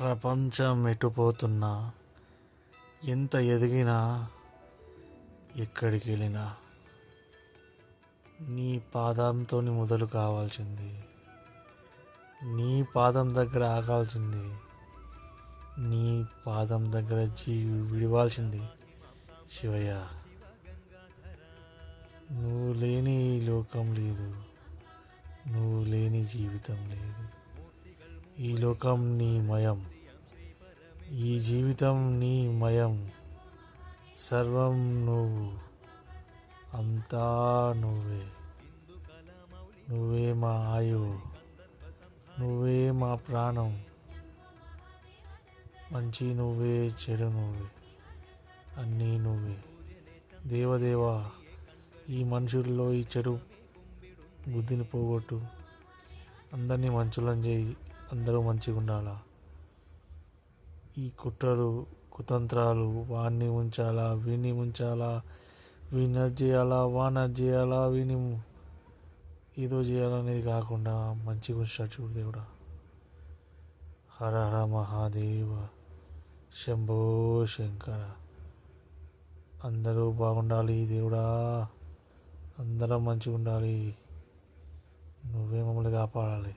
ప్రపంచం ఎటుపోతున్నా, ఎంత ఎదిగినా, ఎక్కడికి వెళ్ళినా నీ పాదంతో మొదలు కావాల్సింది, నీ పాదం దగ్గర ఆగాల్సింది, నీ పాదం దగ్గర విడవాల్సింది శివయ్య. నువ్వు లేని ఈ లోకం లేదు, నువ్వు లేని జీవితం లేదు. ఈ లోకం నీ మయం, ఈ జీవితం నీ మయం. సర్వం నువ్వు, అంతా నువ్వే. నువ్వే మా ఆయువు, నువ్వే మా ప్రాణం. మంచి నువ్వే, చెడు నువ్వే, అన్నీ నువ్వే. దేవదేవా, ఈ మనుషుల్లో ఈ చెడు బుద్ధిని పోగొట్టు, అందరినీ మంచులను చేయి. అందరూ మంచిగా ఉండాలా. ఈ కుట్రలు కుతంత్రాలు, వాడిని ఉంచాలా, వీడిని ఉంచాలా, వీడిని చేయాలా, వాడిని చేయాలా, వీడిని ఏదో చేయాలనేది కాకుండా మంచిగా ఉంచాడు చూడు దేవుడా. హర హర మహాదేవ, శంభో శంకర. అందరూ బాగుండాలి దేవుడా, అందరం మంచిగా ఉండాలి. నువ్వే మమ్మల్ని కాపాడాలి.